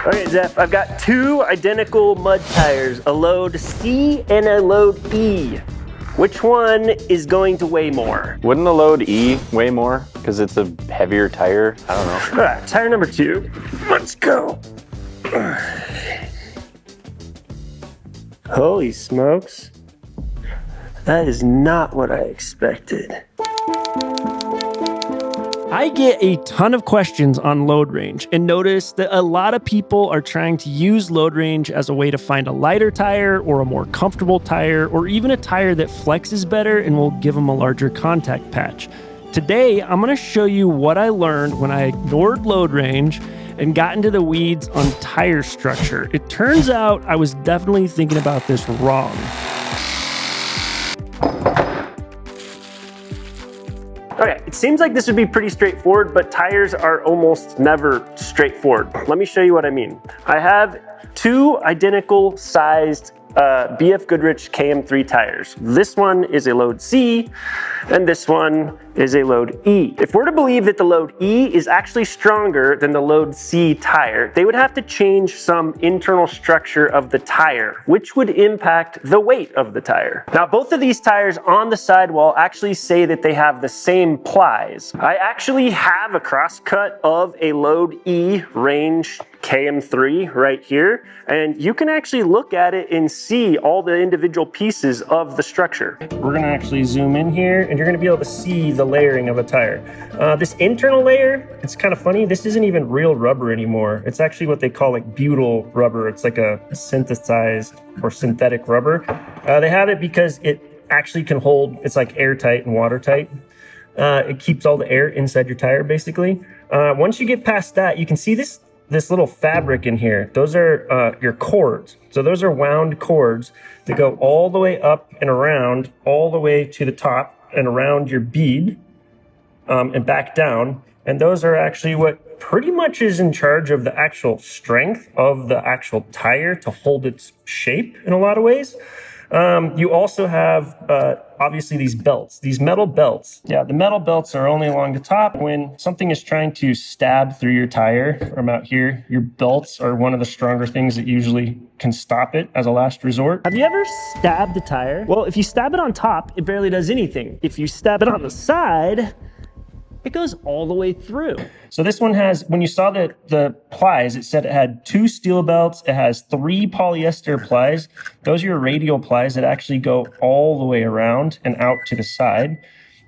Okay, Zeph, I've got two identical mud tires, a load C and a load E. Which one is going to weigh more? Wouldn't the load E weigh more because it's a heavier tire? I don't know. All right, tire number 2. Let's go. Holy smokes. That is not what I expected. I get a ton of questions on load range and notice that a lot of people are trying to use load range as a way to find a lighter tire or a more comfortable tire or even a tire that flexes better and will give them a larger contact patch. Today, I'm going to show you what I learned when I ignored load range and got into the weeds on tire structure. It turns out I was definitely thinking about this wrong. Okay, it seems like this would be pretty straightforward, but tires are almost never straightforward. Let me show you what I mean. I have two identical sized BF Goodrich KM3 tires. This one is a load C, and this one is a load E. If we're to believe that the load E is actually stronger than the load C tire, they would have to change some internal structure of the tire, which would impact the weight of the tire. Now, both of these tires on the sidewall actually say that they have the same plies. I actually have a crosscut of a load E range KM3 right here, and you can actually look at it and see all the individual pieces of the structure. We're gonna actually zoom in here and you're gonna be able to see the layering of a tire. This internal layer, it's kind of funny, this isn't even real rubber anymore. It's actually what they call like butyl rubber. It's like a synthesized or synthetic rubber. They have it because it actually can hold, it's like airtight and watertight. It keeps all the air inside your tire basically. Once you get past that, you can see this little fabric in here. Those are your cords. So those are wound cords that go all the way up and around, all the way to the top and around your bead and back down. And those are actually what pretty much is in charge of the actual strength of the actual tire to hold its shape in a lot of ways. You also have, obviously, these belts, these metal belts. Yeah, the metal belts are only along the top. When something is trying to stab through your tire from out here, your belts are one of the stronger things that usually can stop it as a last resort. Have you ever stabbed a tire? Well, if you stab it on top, it barely does anything. If you stab it on the side, it goes all the way through. So this one has, when you saw the plies, it said it had 2 steel belts. It has 3 polyester plies. Those are your radial plies that actually go all the way around and out to the side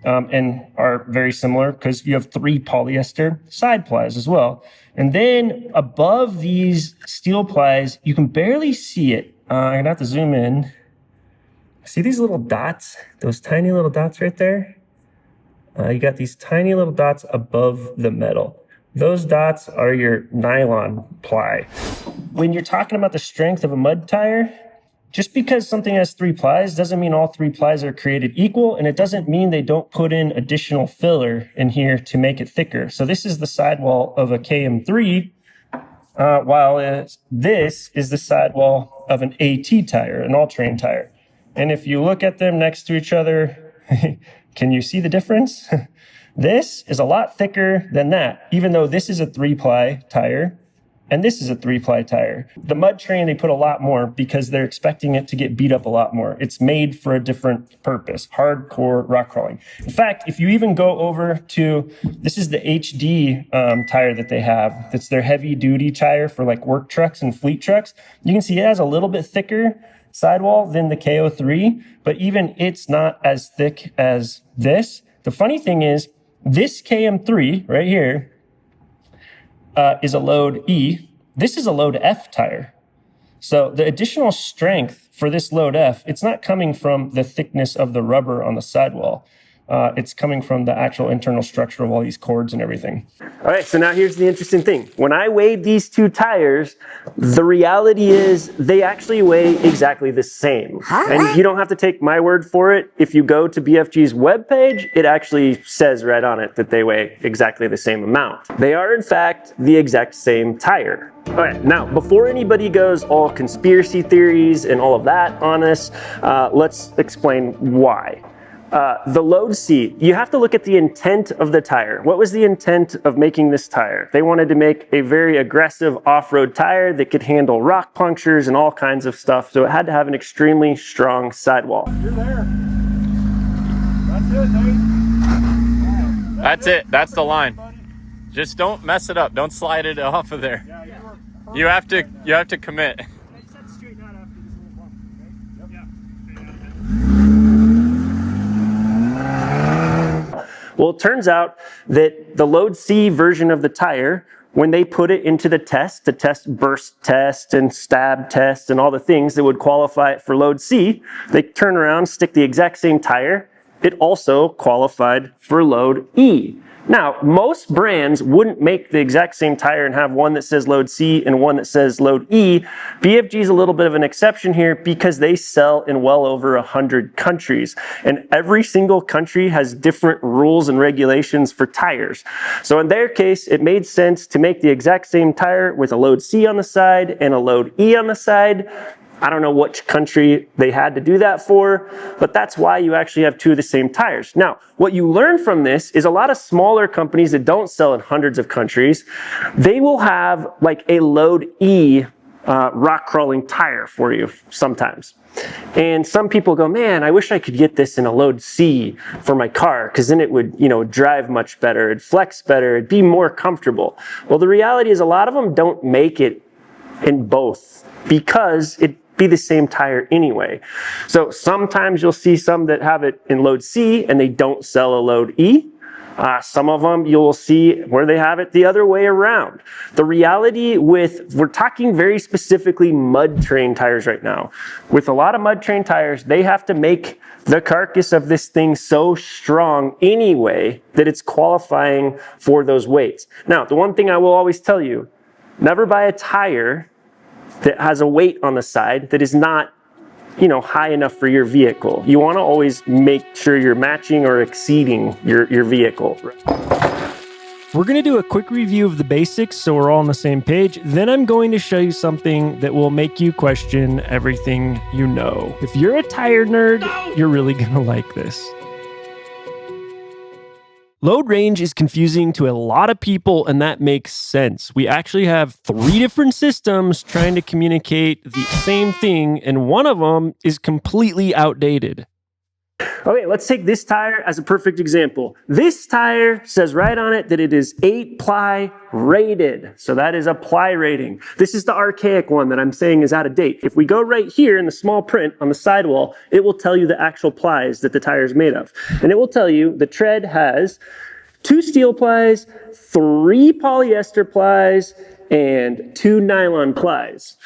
and are very similar because you have 3 polyester side plies as well. And then above these steel plies, you can barely see it. I'm gonna have to zoom in. See these little dots? Those tiny little dots right there? You got these tiny little dots above the metal. Those dots are your nylon ply. When you're talking about the strength of a mud tire, just because something has 3 plies doesn't mean all 3 plies are created equal, and it doesn't mean they don't put in additional filler in here to make it thicker. So this is the sidewall of a KM3, while this is the sidewall of an AT tire, an all-terrain tire. And if you look at them next to each other, can you see the difference? This is a lot thicker than that, even though this is a 3-ply tire and this is a 3-ply tire. The Mud Terrain, they put a lot more because they're expecting it to get beat up a lot more. It's made for a different purpose, hardcore rock crawling. In fact, if you even go over to, this is the HD tire that they have. That's their heavy duty tire for like work trucks and fleet trucks. You can see it has a little bit thicker sidewall than the KO3, but even it's not as thick as this. The funny thing is, this KM3 right here is a load E. This is a load F tire. So the additional strength for this load F, it's not coming from the thickness of the rubber on the sidewall. It's coming from the actual internal structure of all these cords and everything. All right, so now here's the interesting thing. When I weighed these two tires, the reality is they actually weigh exactly the same. And you don't have to take my word for it. If you go to BFG's webpage, it actually says right on it that they weigh exactly the same amount. They are, in fact, the exact same tire. All right, now, before anybody goes all conspiracy theories and all of that on us, let's explain why. The load C, you have to look at the intent of the tire. What was the intent of making this tire? They wanted to make a very aggressive off-road tire that could handle rock punctures and all kinds of stuff, so it had to have an extremely strong sidewall. You're there. That's it, Nate. That's it. That's the line. Just don't mess it up. Don't slide it off of there. You have to commit. Well, it turns out that the load C version of the tire, when they put it into the test, to test burst test and stab test and all the things that would qualify it for load C, they turn around, stick the exact same tire. It also qualified for load E. Now, most brands wouldn't make the exact same tire and have one that says load C and one that says load E. BFG is a little bit of an exception here because they sell in well over 100 countries. And every single country has different rules and regulations for tires. So in their case, it made sense to make the exact same tire with a load C on the side and a load E on the side. I don't know which country they had to do that for, but that's why you actually have two of the same tires. Now, what you learn from this is a lot of smaller companies that don't sell in hundreds of countries, they will have like a load E rock crawling tire for you sometimes. And some people go, man, I wish I could get this in a load C for my car, because then it would, drive much better, it'd flex better, it'd be more comfortable. Well, the reality is a lot of them don't make it in both because it'd be the same tire anyway. So sometimes you'll see some that have it in load C and they don't sell a load E. Some of them you'll see where they have it the other way around. The reality we're talking very specifically Mud Terrain tires right now. With a lot of Mud Terrain tires, they have to make the carcass of this thing so strong anyway that it's qualifying for those weights. Now, the one thing I will always tell you, never buy a tire that has a weight on the side that is not, high enough for your vehicle. You want to always make sure you're matching or exceeding your vehicle. We're going to do a quick review of the basics so we're all on the same page. Then I'm going to show you something that will make you question everything you know. If you're a tire nerd, you're really going to like this. Load range is confusing to a lot of people, and that makes sense. We actually have 3 different systems trying to communicate the same thing, and one of them is completely outdated. Okay, let's take this tire as a perfect example. This tire says right on it that it is 8-ply rated. So that is a ply rating. This is the archaic one that I'm saying is out of date. If we go right here in the small print on the sidewall, it will tell you the actual plies that the tire is made of. And it will tell you the tread has 2 steel plies, 3 polyester plies, and 2 nylon plies.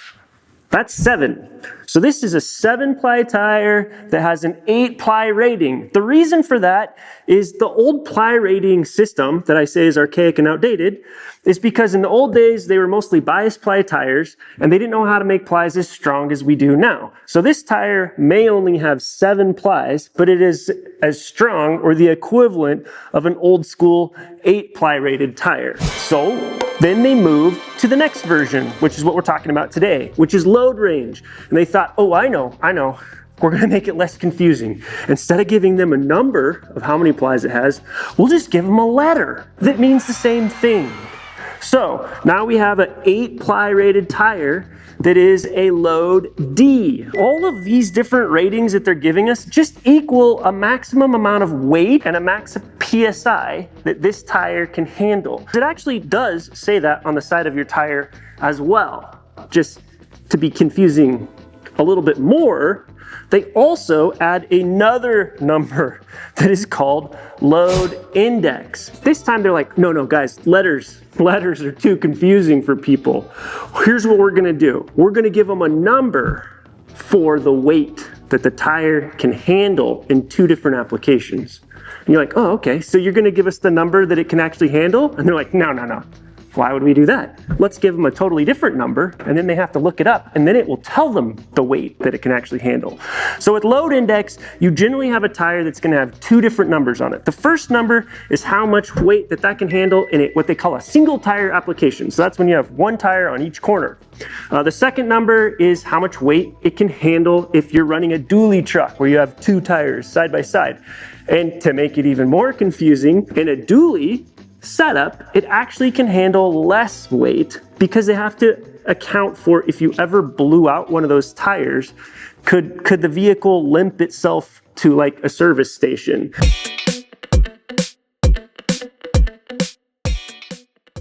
That's 7. So this is a 7-ply tire that has an 8-ply rating. The reason for that is the old ply rating system that I say is archaic and outdated is because in the old days, they were mostly bias ply tires and they didn't know how to make plies as strong as we do now. So this tire may only have 7 plies, but it is as strong or the equivalent of an old school 8-ply rated tire. So then they moved to the next version, which is what we're talking about today, which is load range. And they thought, oh, I know. We're going to make it less confusing. Instead of giving them a number of how many plies it has, we'll just give them a letter that means the same thing. So now we have an 8-ply rated tire that is a load D. All of these different ratings that they're giving us just equal a maximum amount of weight and a max of PSI that this tire can handle. It actually does say that on the side of your tire as well. Just to be confusing a little bit more, they also add another number that is called load index. This time they're like, no, guys, letters are too confusing for people. Here's what we're gonna do. We're gonna give them a number for the weight that the tire can handle in 2 different applications. And you're like, oh, okay, so you're gonna give us the number that it can actually handle? And they're like, no. Why would we do that? Let's give them a totally different number, and then they have to look it up, and then it will tell them the weight that it can actually handle. So with load index, you generally have a tire that's gonna have 2 different numbers on it. The first number is how much weight that can handle in what they call a single tire application. So that's when you have 1 tire on each corner. The second number is how much weight it can handle if you're running a dually truck where you have 2 tires side by side. And to make it even more confusing, in a dually setup, it actually can handle less weight because they have to account for if you ever blew out one of those tires, could the vehicle limp itself to like a service station?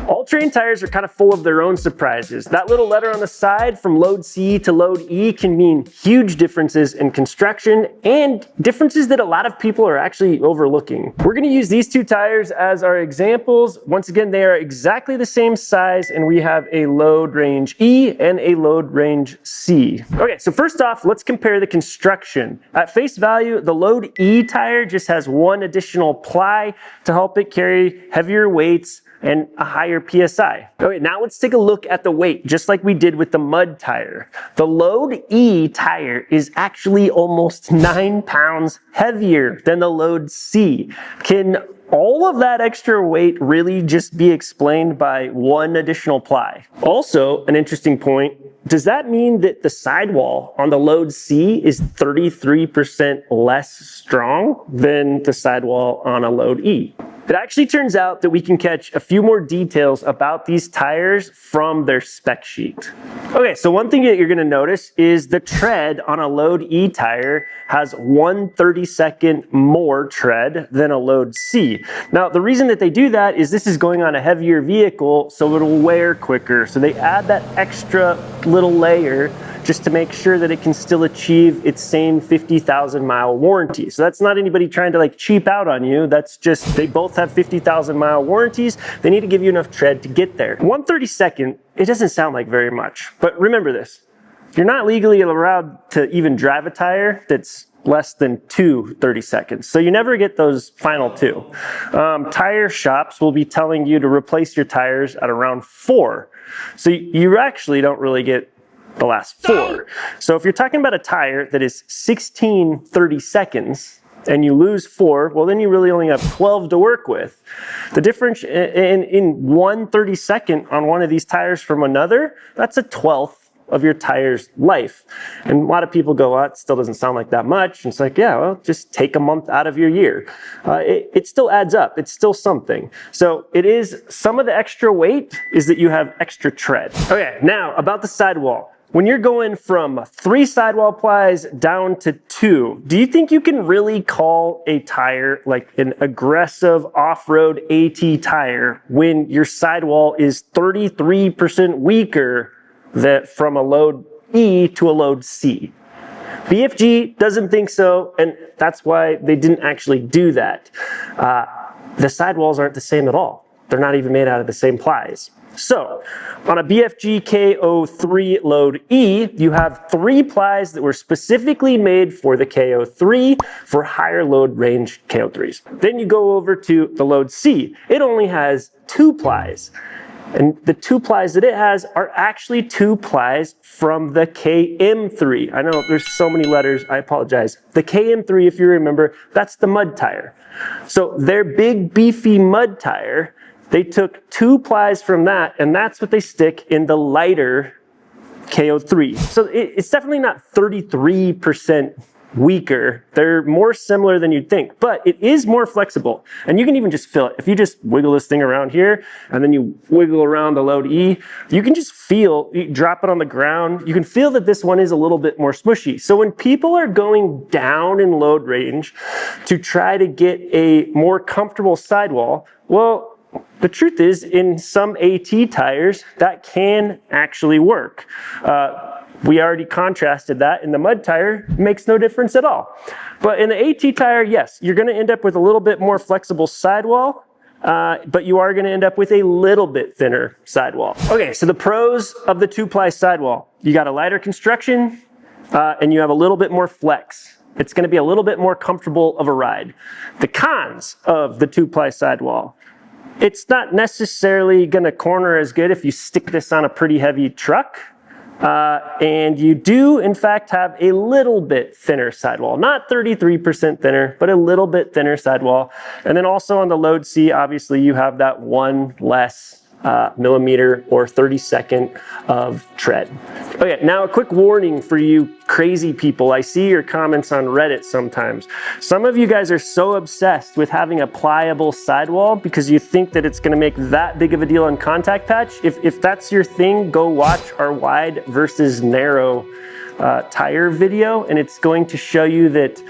All-terrain tires are kind of full of their own surprises. That little letter on the side from load C to load E can mean huge differences in construction and differences that a lot of people are actually overlooking. We're going to use these two tires as our examples. Once again, they are exactly the same size, and we have a load range E and a load range C. Okay, so first off, let's compare the construction. At face value, the load E tire just has one additional ply to help it carry heavier weights and a higher PSI. Okay, now let's take a look at the weight, just like we did with the mud tire. The load E tire is actually almost 9 pounds heavier than the load C. Can all of that extra weight really just be explained by one additional ply? Also, an interesting point, does that mean that the sidewall on the load C is 33% less strong than the sidewall on a load E? It actually turns out that we can catch a few more details about these tires from their spec sheet. Okay, so one thing that you're going to notice is the tread on a load E tire has 1/32 more tread than a load C. Now, the reason that they do that is this is going on a heavier vehicle, so it'll wear quicker. So they add that extra little layer just to make sure that it can still achieve its same 50,000 mile warranty. So that's not anybody trying to like cheap out on you. That's just, they both have 50,000 mile warranties. They need to give you enough tread to get there. 1/32, it doesn't sound like very much, but remember this. You're not legally allowed to even drive a tire that's less than 2/32. So you never get those final two. Tire shops will be telling you to replace your tires at around 4. So you actually don't really get the last 4. So if you're talking about a tire that is 16/32 and you lose 4, well then you really only have 12 to work with. The difference in 1/32 on one of these tires from another, that's a 1/12 of your tire's life. And a lot of people go, well, it still doesn't sound like that much. And it's like, yeah, well, just take a month out of your year. It still adds up. It's still something. So it is, some of the extra weight is that you have extra tread. Okay, now about the sidewall. When you're going from 3 sidewall plies down to 2, do you think you can really call a tire like an aggressive off-road AT tire when your sidewall is 33% weaker from a load E to a load C? BFG doesn't think so, and that's why they didn't actually do that. The sidewalls aren't the same at all. They're not even made out of the same plies. So, on a BF KO3 load E, you have 3 plies that were specifically made for the KO3 for higher load range KO3s. Then you go over to the load C. It only has 2 plies. And the 2 plies that it has are actually 2 plies from the KM3. I know there's so many letters, I apologize. The KM3, if you remember, that's the mud tire. So their big beefy mud tire, they took 2 plies from that, and that's what they stick in the lighter KO3. So it's definitely not 33% weaker. They're more similar than you'd think, but it is more flexible. And you can even just feel it. If you just wiggle this thing around here, and then you wiggle around the load E, you can just feel, you drop it on the ground, you can feel that this one is a little bit more smushy. So when people are going down in load range to try to get a more comfortable sidewall, well, the truth is, in some AT tires, that can actually work. We already contrasted that in the mud tire, it makes no difference at all. But in the AT tire, yes, you're gonna end up with a little bit more flexible sidewall, but you are gonna end up with a little bit thinner sidewall. Okay, so the pros of the 2-ply sidewall. You got a lighter construction, and you have a little bit more flex. It's gonna be a little bit more comfortable of a ride. The cons of the 2-ply sidewall. It's not necessarily gonna corner as good if you stick this on a pretty heavy truck. And you do, in fact, have a little bit thinner sidewall. Not 33% thinner, but a little bit thinner sidewall. And then also on the load C, obviously, you have that one less millimeter or 32nd of tread. Okay, now a quick warning for you crazy people. I see your comments on Reddit sometimes. Some of you guys are so obsessed with having a pliable sidewall because you think that it's gonna make that big of a deal on contact patch. If that's your thing, go watch our wide versus narrow tire video, and it's going to show you that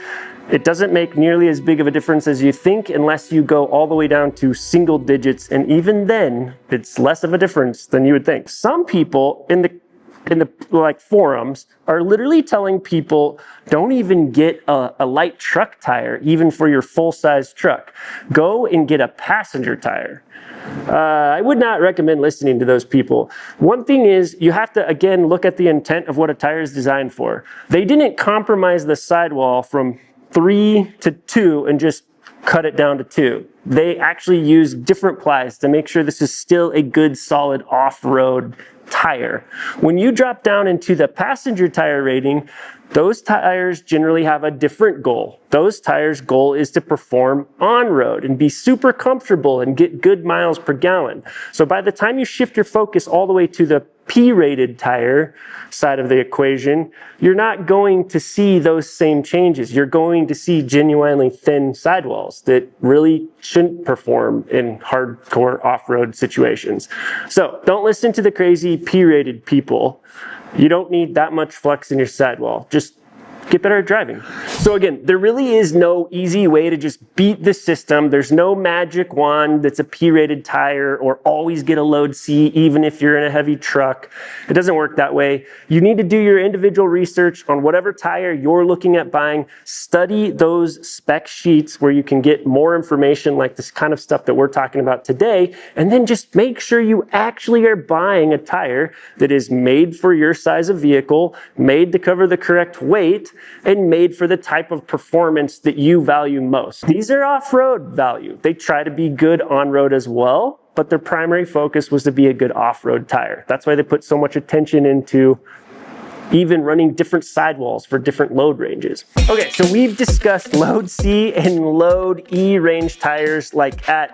it doesn't make nearly as big of a difference as you think unless you go all the way down to single digits, and even then it's less of a difference than you would think. Some people in the like forums are literally telling people, don't even get a light truck tire even for your full-size truck. Go and get a passenger tire. I would not recommend listening to those people. One thing is, you have to, again, look at the intent of what a tire is designed for. They didn't compromise the sidewall from 3 to 2 and just cut it down to 2. They actually use different plies to make sure this is still a good, solid off-road tire. When you drop down into the passenger tire rating, those tires generally have a different goal. Those tires' goal is to perform on-road and be super comfortable and get good miles per gallon. So by the time you shift your focus all the way to the P-rated tire side of the equation, you're not going to see those same changes. You're going to see genuinely thin sidewalls that really shouldn't perform in hardcore off-road situations. So don't listen to the crazy P-rated people. You don't need that much flex in your sidewall. Just get better at driving. So again, there really is no easy way to just beat the system. There's no magic wand that's a P-rated tire or always get a load C even if you're in a heavy truck. It doesn't work that way. You need to do your individual research on whatever tire you're looking at buying. Study those spec sheets where you can get more information like this kind of stuff that we're talking about today, and then just make sure you actually are buying a tire that is made for your size of vehicle, made to cover the correct weight, and made for the type of performance that you value most. These are off-road value. They try to be good on-road as well, but their primary focus was to be a good off-road tire. That's why they put so much attention into even running different sidewalls for different load ranges. Okay, so we've discussed load C and load E range tires like at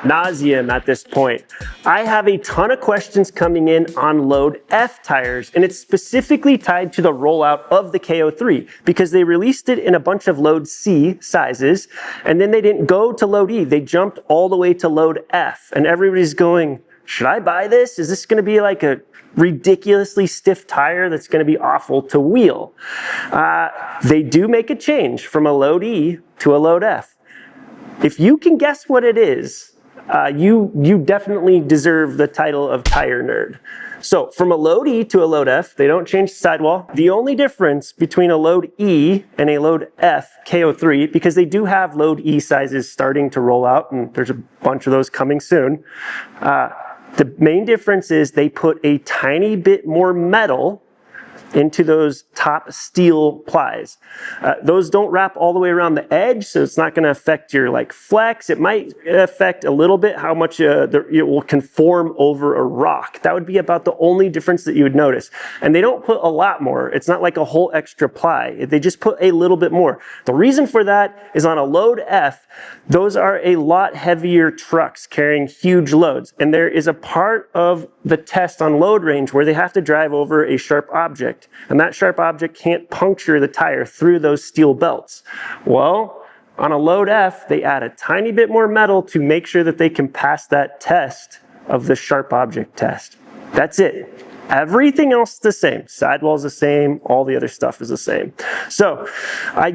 nauseum at this point. I have a ton of questions coming in on load F tires, and it's specifically tied to the rollout of the KO3 because they released it in a bunch of load C sizes, and then they didn't go to load E. They jumped all the way to load F, and everybody's going, should I buy this? Is this gonna be like a ridiculously stiff tire that's gonna be awful to wheel? They do make a change from a load E to a load F. If you can guess what it is, you definitely deserve the title of tire nerd. So from a load E to a load F, they don't change the sidewall. The only difference between a load E and a load F KO3, because they do have load E sizes starting to roll out, and there's a bunch of those coming soon. The main difference is they put a tiny bit more metal into those top steel plies. Those don't wrap all the way around the edge, so it's not gonna affect your like flex. It might affect a little bit how much it will conform over a rock. That would be about the only difference that you would notice. And they don't put a lot more. It's not like a whole extra ply. They just put a little bit more. The reason for that is on a load F, those are a lot heavier trucks carrying huge loads. And there is a part of the test on load range where they have to drive over a sharp object. And that sharp object can't puncture the tire through those steel belts. Well, on a load F, they add a tiny bit more metal to make sure that they can pass that test of the sharp object test. That's it. Everything else is the same. Sidewall's the same. All the other stuff is the same. So I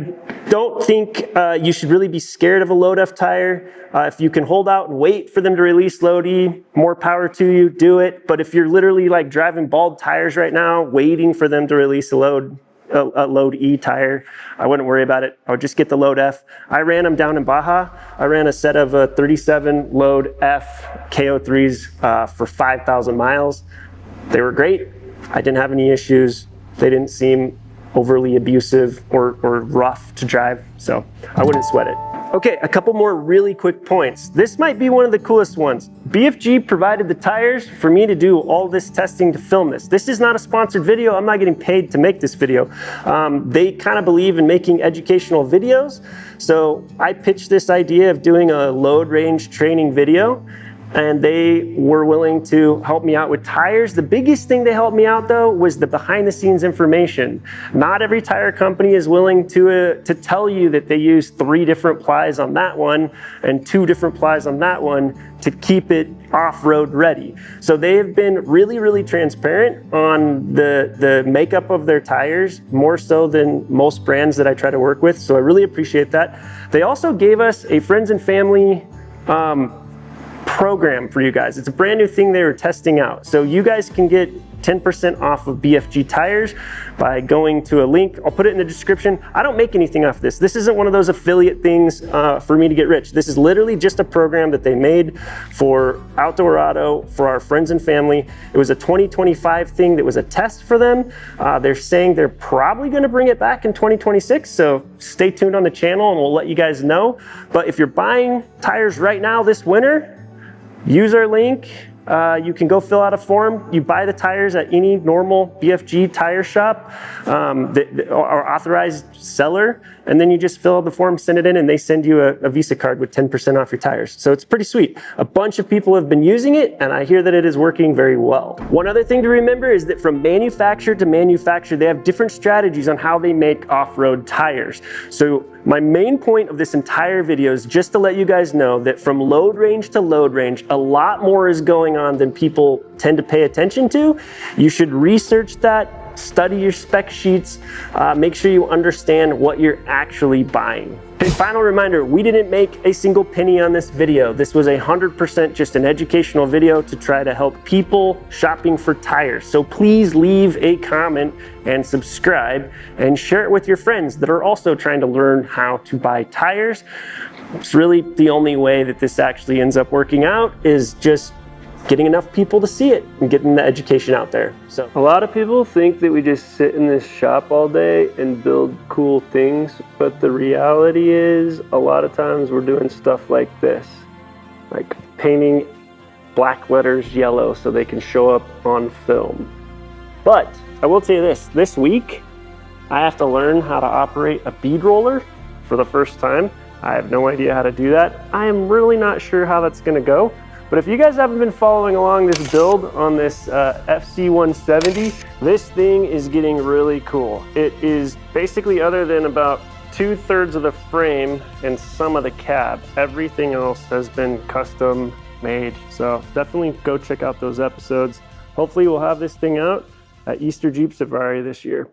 don't think you should really be scared of a load F tire. If you can hold out and wait for them to release load E, more power to you, do it. But if you're literally like driving bald tires right now, waiting for them to release a load E tire, I wouldn't worry about it. I would just get the load F. I ran them down in Baja. I ran a set of 37 load F KO3s for 5,000 miles. They were great. I didn't have any issues. They didn't seem overly abusive or rough to drive, so I wouldn't sweat it. Okay, a couple more really quick points. This might be one of the coolest ones. BFG provided the tires for me to do all this testing to film this. This is not a sponsored video. I'm not getting paid to make this video. They kind of believe in making educational videos. So I pitched this idea of doing a load range training video. and they were willing to help me out with tires. The biggest thing they helped me out though was the behind the scenes information. Not every tire company is willing to tell you that they use 3 different plies on that one and 2 different plies on that one to keep it off-road ready. So they have been really, really transparent on the makeup of their tires, more so than most brands that I try to work with. So I really appreciate that. They also gave us a friends and family program for you guys. It's a brand new thing they were testing out. So you guys can get 10% off of BFG tires by going to a link. I'll put it in the description. I don't make anything off this. This isn't one of those affiliate things for me to get rich. This is literally just a program that they made for Outdoor Auto, for our friends and family. It was a 2025 thing that was a test for them. They're saying they're probably gonna bring it back in 2026, so stay tuned on the channel and we'll let you guys know. But if you're buying tires right now this winter, use our link. You can go fill out a form. You buy the tires at any normal BFG tire shop, or authorized seller, and then you just fill out the form, send it in, and they send you a Visa card with 10% off your tires. So it's pretty sweet. A bunch of people have been using it, and I hear that it is working very well. One other thing to remember is that from manufacturer to manufacturer, they have different strategies on how they make off-road tires. So my main point of this entire video is just to let you guys know that from load range to load range, a lot more is going on than people tend to pay attention to. You should research that, study your spec sheets, make sure you understand what you're actually buying. And final reminder, we didn't make a single penny on this video. This was 100% just an educational video to try to help people shopping for tires. So please leave a comment and subscribe and share it with your friends that are also trying to learn how to buy tires. It's really the only way that this actually ends up working out is just getting enough people to see it and getting the education out there. So a lot of people think that we just sit in this shop all day and build cool things, but the reality is a lot of times we're doing stuff like this, like painting black letters yellow so they can show up on film. But I will tell you this week I have to learn how to operate a bead roller for the first time. I have no idea how to do that. I am really not sure how that's gonna go. But if you guys haven't been following along this build on this FC170, this thing is getting really cool. It is basically, other than about 2/3 of the frame and some of the cab, everything else has been custom made. So definitely go check out those episodes. Hopefully we'll have this thing out at Easter Jeep Safari this year.